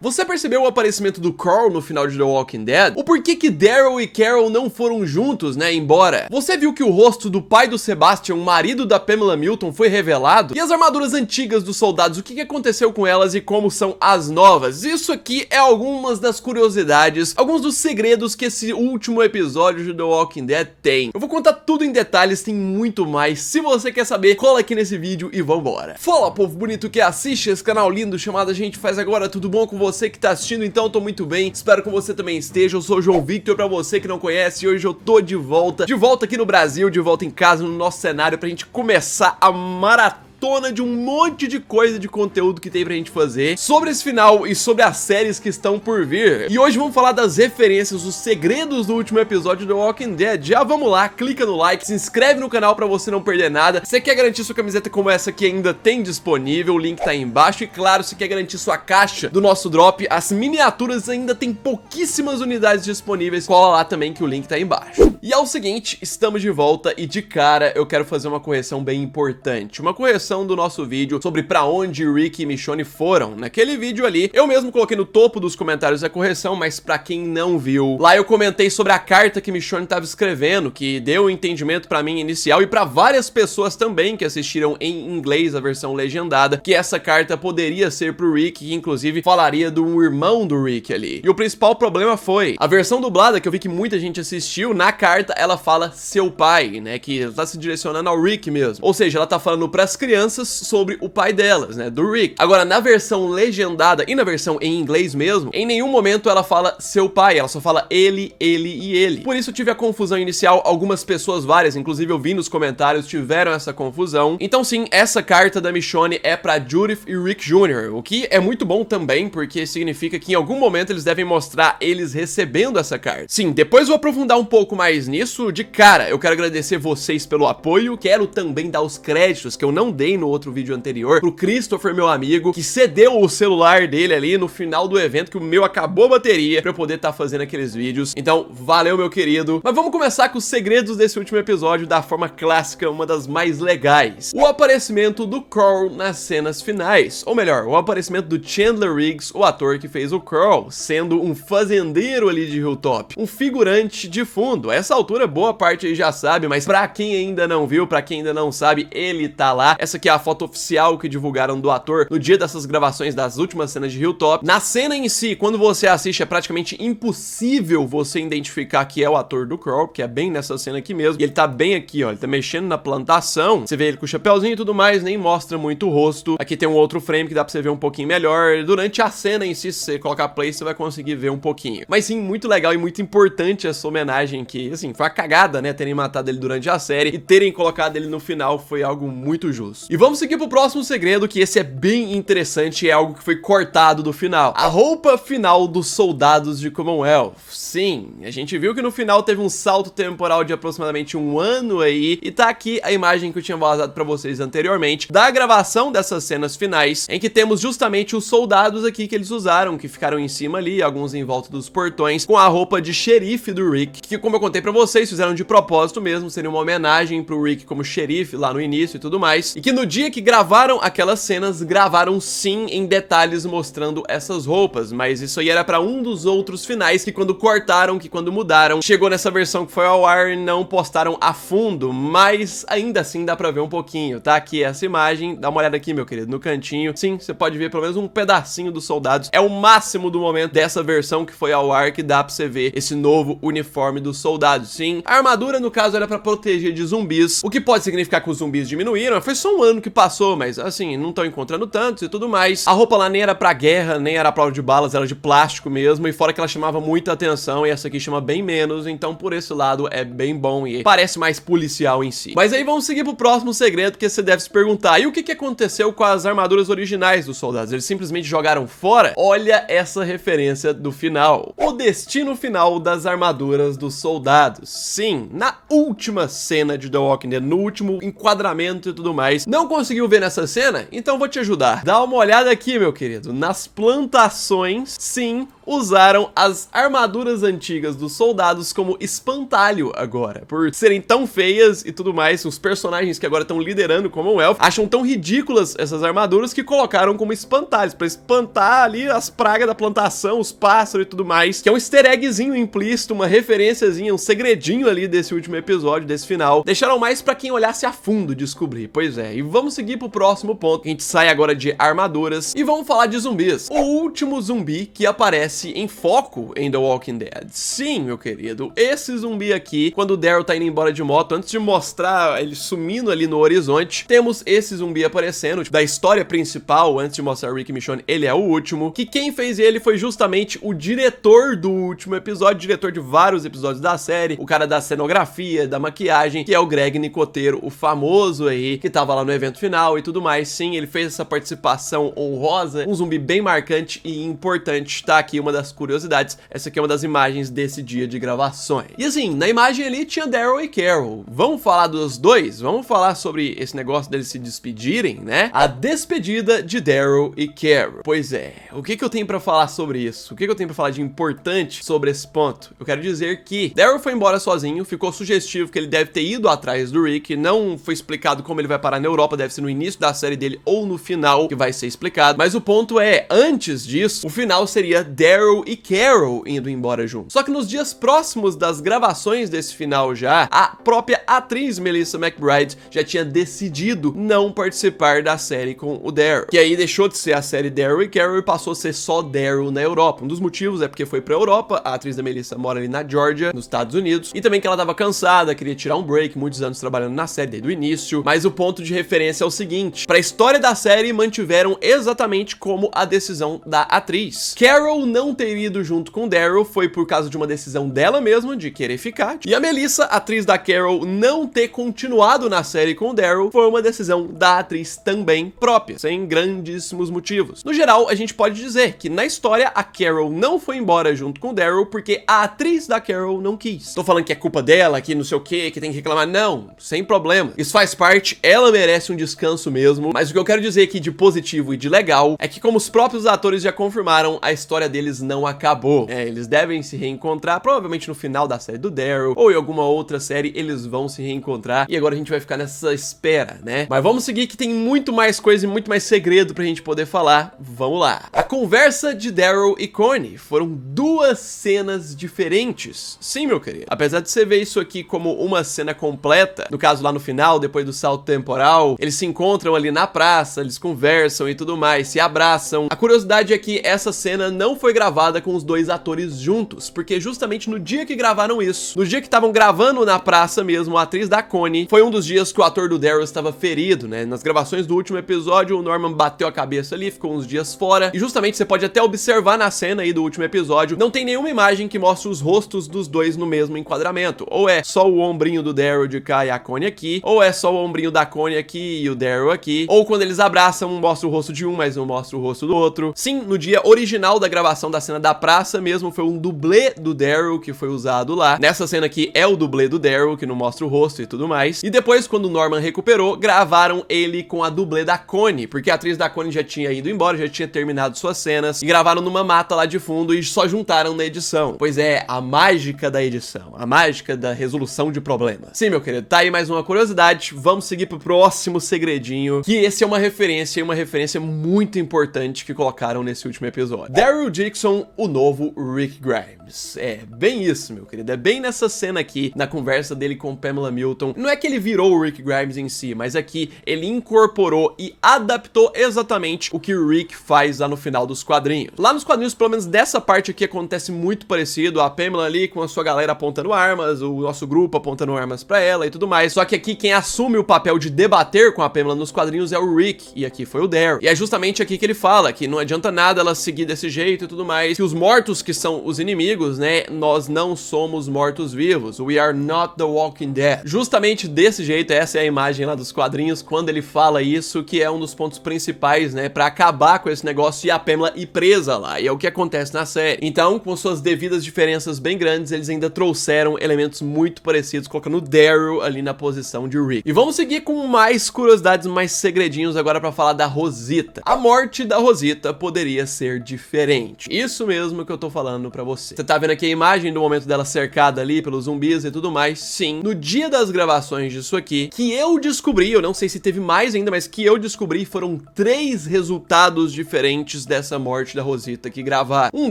Você percebeu o aparecimento do Carl no final de The Walking Dead? O porquê que Daryl e Carol não foram juntos, né, embora? Você viu que o rosto do pai do Sebastian, o marido da Pamela Milton, foi revelado? E as armaduras antigas dos soldados, o que aconteceu com elas e como são as novas? Isso aqui é algumas das curiosidades, alguns dos segredos que esse último episódio de The Walking Dead tem. Eu vou contar tudo em detalhes, tem muito mais. Se você quer saber, cola aqui nesse vídeo e vambora. Fala, povo bonito que assiste esse canal lindo chamado A Gente Faz Agora, tudo bom com você que tá assistindo? Então eu tô muito bem, espero que você também esteja. Eu sou o João Victor, pra você que não conhece, e hoje eu tô de volta aqui no Brasil, de volta em casa, no nosso cenário, pra gente começar a maratona de um monte de coisa, de conteúdo que tem pra gente fazer sobre esse final e sobre as séries que estão por vir. E hoje vamos falar das referências, os segredos do último episódio do The Walking Dead. Já vamos lá, clica no like, se inscreve no canal pra você não perder nada. Se quer garantir sua camiseta como essa que ainda tem disponível, o link tá aí embaixo. E claro, se quer garantir sua caixa do nosso drop, as miniaturas ainda tem pouquíssimas unidades disponíveis. Cola lá também que o link tá aí embaixo. E é o seguinte, estamos de volta e de cara eu quero fazer uma correção bem importante. Uma correção do nosso vídeo sobre pra onde Rick e Michonne foram. Naquele vídeo ali, eu mesmo coloquei no topo dos comentários a correção, mas pra quem não viu, lá eu comentei sobre a carta que Michonne tava escrevendo, que deu um entendimento pra mim inicial e pra várias pessoas também que assistiram em inglês a versão legendada, que essa carta poderia ser pro Rick, que inclusive falaria do irmão do Rick ali. E o principal problema foi a versão dublada, que eu vi que muita gente assistiu, na carta ela fala seu pai, né, que tá se direcionando ao Rick mesmo. Ou seja, ela tá falando pras crianças sobre o pai delas, né, do Rick. Agora, na versão legendada e na versão em inglês mesmo, em nenhum momento ela fala seu pai, ela só fala ele e ele. Por isso eu tive a confusão inicial, algumas pessoas, várias, inclusive eu vi nos comentários, tiveram essa confusão. Então sim, essa carta da Michonne é pra Judith e Rick Jr., o que é muito bom também, porque significa que em algum momento eles devem mostrar eles recebendo essa carta. Sim, depois eu vou aprofundar um pouco mais nisso. De cara, eu quero agradecer vocês pelo apoio, quero também dar os créditos que eu não dei no outro vídeo anterior, pro Christopher, meu amigo, que cedeu o celular dele ali no final do evento, que o meu acabou a bateria, pra eu poder estar fazendo aqueles vídeos. Então, valeu, meu querido. Mas vamos começar com os segredos desse último episódio da forma clássica, uma das mais legais. O aparecimento do Carl nas cenas finais. Ou melhor, o aparecimento do Chandler Riggs, o ator que fez o Carl, sendo um fazendeiro ali de Hilltop. Um figurante de fundo. A essa altura, boa parte aí já sabe, mas pra quem ainda não viu, pra quem ainda não sabe, ele tá lá. Essa aqui é a foto oficial que divulgaram do ator no dia dessas gravações das últimas cenas de Hilltop. Na cena em si, quando você assiste, é praticamente impossível você identificar que é o ator do Carl, que é bem nessa cena aqui mesmo. E ele tá bem aqui, ó, ele tá mexendo na plantação. Você vê ele com o chapéuzinho e tudo mais, nem mostra muito o rosto. Aqui tem um outro frame que dá pra você ver um pouquinho melhor. Durante a cena em si, se você colocar play, você vai conseguir ver um pouquinho. Mas sim, muito legal e muito importante essa homenagem que, assim, foi uma cagada, né, terem matado ele durante a série e terem colocado ele no final foi algo muito justo. E vamos seguir pro próximo segredo, que esse é bem interessante e é algo que foi cortado do final. A roupa final dos soldados de Commonwealth. Sim, a gente viu que no final teve um salto temporal de aproximadamente um ano aí, e tá aqui a imagem que eu tinha vazado pra vocês anteriormente, da gravação dessas cenas finais, em que temos justamente os soldados aqui que eles usaram, que ficaram em cima ali, alguns em volta dos portões, com a roupa de xerife do Rick, que como eu contei pra vocês, fizeram de propósito mesmo, seria uma homenagem pro Rick como xerife lá no início e tudo mais, e que no dia que gravaram aquelas cenas, gravaram sim em detalhes mostrando essas roupas, mas isso aí era pra um dos outros finais que quando cortaram, que quando mudaram, chegou nessa versão que foi ao ar, não postaram a fundo, mas ainda assim dá pra ver um pouquinho, tá? Aqui essa imagem, dá uma olhada aqui, meu querido, no cantinho, sim, você pode ver pelo menos um pedacinho dos soldados, é o máximo do momento dessa versão que foi ao ar que dá pra você ver esse novo uniforme dos soldados, sim. A armadura, no caso, era pra proteger de zumbis, o que pode significar que os zumbis diminuíram, foi só um ano que passou, mas assim, não estão encontrando tantos e tudo mais. A roupa lá nem era pra guerra, nem era pra prova de balas, era de plástico mesmo, e fora que ela chamava muita atenção, e essa aqui chama bem menos, então por esse lado é bem bom e parece mais policial em si. Mas aí vamos seguir pro próximo segredo, que você deve se perguntar, e o que aconteceu com as armaduras originais dos soldados? Eles simplesmente jogaram fora? Olha essa referência do final. O destino final das armaduras dos soldados. Sim, na última cena de The Walking Dead, no último enquadramento e tudo mais, Não conseguiu ver nessa cena? Então vou te ajudar. Dá uma olhada aqui, meu querido. Nas plantações, sim, usaram as armaduras antigas dos soldados como espantalho agora. Por serem tão feias e tudo mais, os personagens que agora estão liderando o Commonwealth acham tão ridículas essas armaduras que colocaram como espantalhos, pra espantar ali as pragas da plantação, os pássaros e tudo mais, que é um easter eggzinho implícito, uma referenciazinha, um segredinho ali desse último episódio, desse final. Deixaram mais pra quem olhasse a fundo descobrir, pois é. E vamos seguir pro próximo ponto, que a gente sai agora de armaduras e vamos falar de zumbis. O último zumbi que aparece em foco em The Walking Dead. Sim, meu querido, esse zumbi aqui, quando o Daryl tá indo embora de moto, antes de mostrar ele sumindo ali no horizonte, temos esse zumbi aparecendo, tipo, da história principal, antes de mostrar o Rick e Michonne, ele é o último, que quem fez ele foi justamente o diretor do último episódio, diretor de vários episódios da série, o cara da cenografia, da maquiagem, que é o Greg Nicotero, o famoso aí, que tava lá no evento final e tudo mais. Sim, ele fez essa participação honrosa, um zumbi bem marcante e importante. Tá aqui uma das curiosidades, essa aqui é uma das imagens desse dia de gravações. E assim, na imagem ali tinha Daryl e Carol. Vamos falar dos dois? Vamos falar sobre esse negócio deles se despedirem, né? A despedida de Daryl e Carol. Pois é, o que eu tenho pra falar sobre isso? O que eu tenho pra falar de importante sobre esse ponto? Eu quero dizer que Daryl foi embora sozinho, ficou sugestivo que ele deve ter ido atrás do Rick, não foi explicado como ele vai parar na Europa, deve ser no início da série dele ou no final que vai ser explicado, mas o ponto é, antes disso, o final seria Daryl e Carol indo embora juntos. Só que nos dias próximos das gravações desse final já, a própria atriz Melissa McBride já tinha decidido não participar da série com o Daryl, que aí deixou de ser a série Daryl e Carol e passou a ser só Daryl na Europa. Um dos motivos é porque foi pra Europa, a atriz da Melissa mora ali na Georgia, nos Estados Unidos, e também que ela tava cansada, queria tirar um break, muitos anos trabalhando na série desde o início, mas o ponto de referência é o seguinte, pra história da série mantiveram exatamente como a decisão da atriz. Carol não ter ido junto com Daryl foi por causa de uma decisão dela mesma de querer ficar, e a Melissa, atriz da Carol, não ter continuado na série com o Daryl foi uma decisão da atriz também própria, sem grandíssimos motivos. No geral, a gente pode dizer que na história a Carol não foi embora junto com o Daryl porque a atriz da Carol não quis. Tô falando que é culpa dela, que não sei o que tem que reclamar, não, sem problema. Isso faz parte, ela merece um descanso mesmo, mas o que eu quero dizer aqui de positivo e de legal é que, como os próprios atores já confirmaram, a história deles não acabou. Eles devem se reencontrar, provavelmente no final da série do Daryl, ou em alguma outra série eles vão se reencontrar, e agora a gente vai ficar nessa espera, né? Mas vamos seguir que tem muito mais coisa e muito mais segredo pra gente poder falar. Vamos lá. A conversa de Daryl e Connie foram duas cenas diferentes. Sim, meu querido. Apesar de você ver isso aqui como uma cena completa, no caso lá no final, depois do salto temporal, eles se encontram ali na praça, eles conversam e tudo mais, se abraçam. A curiosidade é que essa cena não foi gravada com os dois atores juntos, porque justamente no dia que gravaram isso, no dia que estavam gravando na praça mesmo, a atriz da Connie, foi um dos dias que o ator do Daryl estava ferido, né? Nas gravações do último episódio, o Norman bateu a cabeça ali, ficou uns dias fora, e justamente você pode até observar na cena aí do último episódio, não tem nenhuma imagem que mostre os rostos dos dois no mesmo enquadramento, ou é só o ombrinho do Daryl de cá e a Connie aqui, ou é só o ombrinho da Connie aqui e o Daryl aqui, ou quando eles abraçam, mostra o rosto de um, mas não mostra o rosto do outro. Sim, no dia original da gravação da cena da praça mesmo, foi um dublê do Daryl que foi usado lá. Nessa cena aqui é o dublê do Daryl, que não mostra o rosto e tudo mais. E depois, quando o Norman recuperou, gravaram ele com a dublê da Connie, porque a atriz da Connie já tinha ido embora, já tinha terminado suas cenas, e gravaram numa mata lá de fundo e só juntaram na edição. Pois é, a mágica da edição, a mágica da resolução de problemas. Sim, meu querido, tá aí mais uma curiosidade. Vamos seguir pro próximo segredinho, que esse é uma referência, e uma referência muito importante que colocaram nesse último episódio. Daryl Dixon, o novo Rick Grimes. É, bem isso, meu querido. É bem nessa cena aqui, na conversa dele com Pamela Milton. Não é que ele virou o Rick Grimes em si, mas aqui ele incorporou e adaptou exatamente o que o Rick faz lá no final dos quadrinhos. Lá nos quadrinhos, pelo menos dessa parte aqui, acontece muito parecido. A Pamela ali com a sua galera apontando armas, o nosso grupo apontando armas pra ela e tudo mais. Só que aqui quem assume o papel de debater com a Pamela nos quadrinhos é o Rick, e aqui foi o Daryl. E é justamente aqui que ele fala que não adianta nada ela seguir desse jeito e tudo mais, que os mortos que são os inimigos, né, nós não somos mortos-vivos. We are not the Walking Dead. Justamente desse jeito, essa é a imagem lá dos quadrinhos, quando ele fala isso, que é um dos pontos principais, né, pra acabar com esse negócio e a Pamela ir presa lá, e é o que acontece na série. Então, com suas devidas diferenças bem grandes, eles ainda trouxeram elementos muito parecidos, colocando o Daryl ali na posição de Rick. E vamos seguir com mais curiosidades, mais segredinhos agora pra falar da Rosita. A morte da Rosita poderia ser diferente. Isso mesmo que eu tô falando pra você. Você tá vendo aqui a imagem do momento dela cercada ali pelos zumbis e tudo mais? Sim. No dia das gravações disso aqui, que eu descobri, eu não sei se teve mais ainda, mas que eu descobri, foram 3 resultados diferentes dessa morte da Rosita que gravaram. Um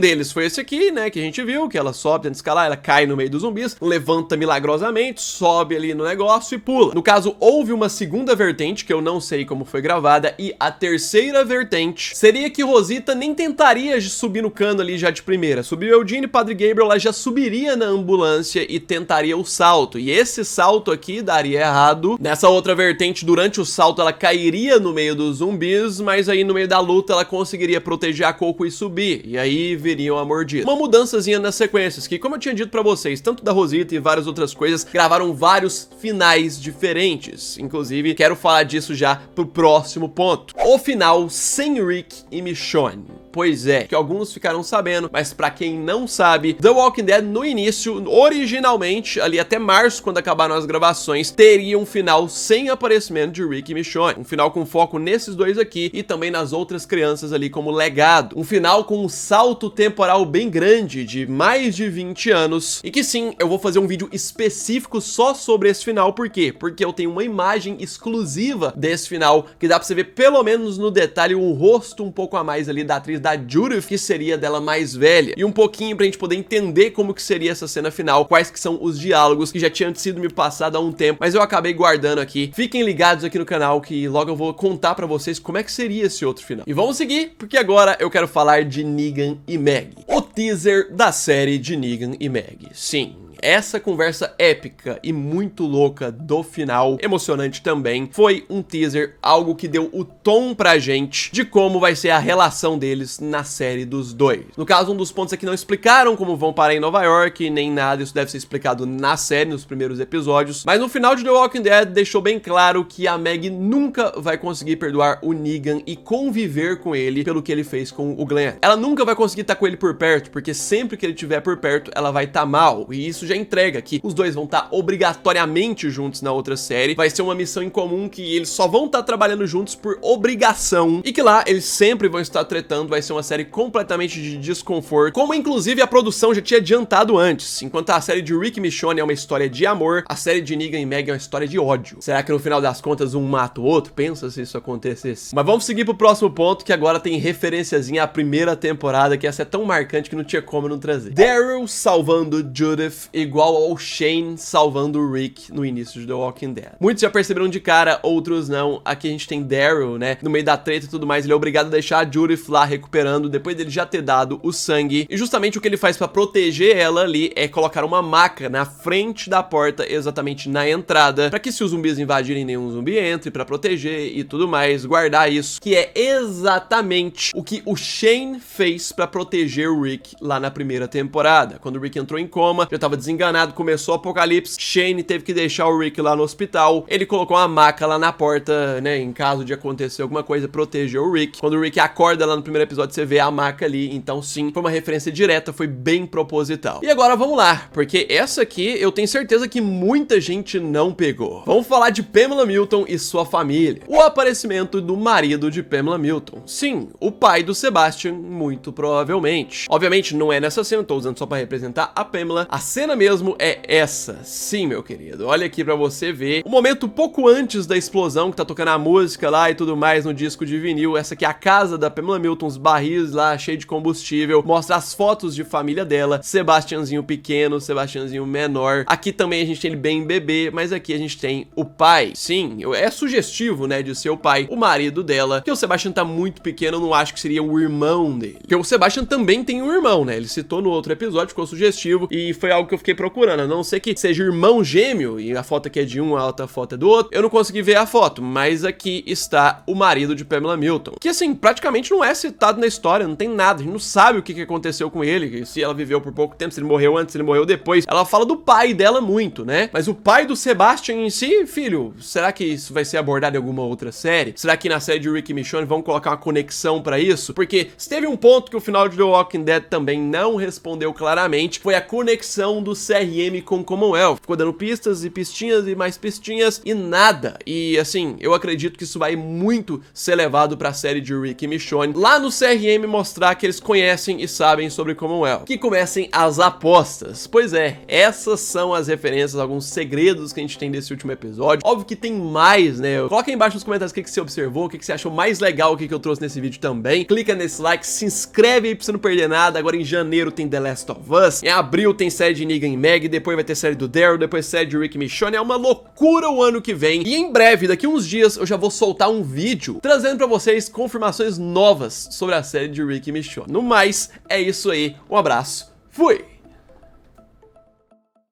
deles foi esse aqui, né, que a gente viu, que ela sobe, tenta escalar, ela cai no meio dos zumbis, levanta milagrosamente, sobe ali no negócio e pula. No caso, houve uma segunda vertente, que eu não sei como foi gravada, e a terceira vertente seria que Rosita nem tentaria subir no cano ali já de primeira. Subiu Eugene e Padre Gabriel, ela já subiria na ambulância e tentaria o salto. E esse salto aqui daria errado. Nessa outra vertente, durante o salto, ela cairia no meio dos zumbis, mas aí no meio da luta ela conseguiria proteger a Coco e subir. E aí viriam a mordida. Uma mudançazinha nas sequências, que como eu tinha dito pra vocês, tanto da Rosita e várias outras coisas, gravaram vários finais diferentes. Inclusive, quero falar disso já pro próximo ponto. O final sem Rick e Michonne. Pois é, que alguns ficaram sabendo, mas pra quem não sabe, The Walking Dead no início, originalmente, ali até março, quando acabaram as gravações, teria um final sem aparecimento de Rick e Michonne. Um final com foco nesses dois aqui e também nas outras crianças ali como legado. Um final com um salto temporal bem grande, de mais de 20 anos. E que sim, eu vou fazer um vídeo específico só sobre esse final. Por quê? Porque eu tenho uma imagem exclusiva desse final, que dá pra você ver pelo menos no detalhe um rosto um pouco a mais ali da atriz da Judith, que seria dela mais velha, e um pouquinho pra gente poder entender como que seria essa cena final, quais que são os diálogos que já tinham sido me passados há um tempo, mas eu acabei guardando aqui. Fiquem ligados aqui no canal que logo eu vou contar pra vocês como é que seria esse outro final. E vamos seguir, porque agora eu quero falar de Negan e Maggie. O teaser da série de Negan e Maggie. Sim, essa conversa épica e muito louca do final, emocionante também, foi um teaser, algo que deu o tom pra gente de como vai ser a relação deles na série dos dois. No caso, um dos pontos aqui não explicaram como vão parar em Nova York, nem nada, isso deve ser explicado na série, nos primeiros episódios, mas no final de The Walking Dead deixou bem claro que a Maggie nunca vai conseguir perdoar o Negan e conviver com ele pelo que ele fez com o Glenn. Ela nunca vai conseguir estar com ele por perto, porque sempre que ele estiver por perto, ela vai estar mal, e isso já entrega que os dois vão estar obrigatoriamente juntos na outra série, vai ser uma missão em comum que eles só vão estar trabalhando juntos por obrigação, e que lá eles sempre vão estar tretando, vai ser uma série completamente de desconforto, como inclusive a produção já tinha adiantado antes. Enquanto a série de Rick e Michonne é uma história de amor, a série de Negan e Maggie é uma história de ódio. Será que no final das contas um mata o outro? Pensa se isso acontecesse. Mas vamos seguir pro próximo ponto, que agora tem referenciazinha à primeira temporada, que essa é tão marcante que não tinha como não trazer. Daryl salvando Judith igual ao Shane salvando o Rick no início de The Walking Dead. Muitos já perceberam de cara, outros não. Aqui a gente tem Daryl, né, no meio da treta e tudo mais, ele é obrigado a deixar a Judith lá recuperando, depois dele já ter dado o sangue, e justamente o que ele faz pra proteger ela ali é colocar uma maca na frente da porta, exatamente na entrada, pra que se os zumbis invadirem, nenhum zumbi entre, pra proteger e tudo mais, guardar isso, que é exatamente o que o Shane fez pra proteger o Rick lá na primeira temporada. Quando o Rick entrou em coma, já tava desenganado, começou o apocalipse, Shane teve que deixar o Rick lá no hospital, ele colocou uma maca lá na porta, né, em caso de acontecer alguma coisa, protegeu o Rick. Quando o Rick acorda lá no primeiro episódio, você vê a maca ali, então sim, foi uma referência direta, foi bem proposital. E agora vamos lá, porque essa aqui eu tenho certeza que muita gente não pegou. Vamos falar de Pamela Milton e sua família. O aparecimento do marido de Pamela Milton. Sim, o pai do Sebastian, muito provavelmente. Obviamente não é nessa cena, tô usando só pra representar a Pamela. A cena mesmo é essa. Sim, meu querido. Olha aqui pra você ver. O momento pouco antes da explosão, que tá tocando a música lá e tudo mais no disco de vinil. Essa aqui é a casa da Pamela Milton, os barris lá, cheio de combustível. Mostra as fotos de família dela. Sebastianzinho pequeno, Sebastianzinho menor. Aqui também a gente tem ele bem bebê, mas aqui a gente tem o pai. Sim, é sugestivo, né, de ser o pai, o marido dela. Porque o Sebastian tá muito pequeno, eu não acho que seria o irmão dele. Porque o Sebastian também tem um irmão, né? Ele citou no outro episódio, ficou sugestivo. E foi algo que eu fiquei fiquei procurando, a não ser que seja irmão gêmeo, e a foto aqui é de um, a outra foto é do outro, eu não consegui ver a foto, mas aqui está o marido de Pamela Milton, que assim, praticamente não é citado na história, não tem nada, a gente não sabe o que aconteceu com ele, se ela viveu por pouco tempo, se ele morreu antes, se ele morreu depois. Ela fala do pai dela muito, né? Mas o pai do Sebastian em si, filho, será que isso vai ser abordado em alguma outra série? Será que na série de Rick e Michonne vão colocar uma conexão pra isso? Porque se teve um ponto que o final de The Walking Dead também não respondeu claramente, foi a conexão do CRM com o Commonwealth. Ficou dando pistas e pistinhas e mais pistinhas e nada. E assim, eu acredito que isso vai muito ser levado pra série de Rick e Michonne, lá no CRM mostrar que eles conhecem e sabem sobre Commonwealth. Que comecem as apostas. Pois é, essas são as referências, alguns segredos que a gente tem desse último episódio. Óbvio que tem mais, né? Coloca aí embaixo nos comentários o que você observou, o que você achou mais legal que eu trouxe nesse vídeo também. Clica nesse like, se inscreve aí pra você não perder nada. Agora em janeiro tem The Last of Us, em abril tem série de Negan e Meg, depois vai ter série do Daryl, depois série de Rick e Michonne. É uma loucura o ano que vem. E em breve, daqui uns dias, eu já vou soltar um vídeo trazendo pra vocês confirmações novas sobre a série de Rick e Michonne. No mais, é isso aí. Um abraço. Fui!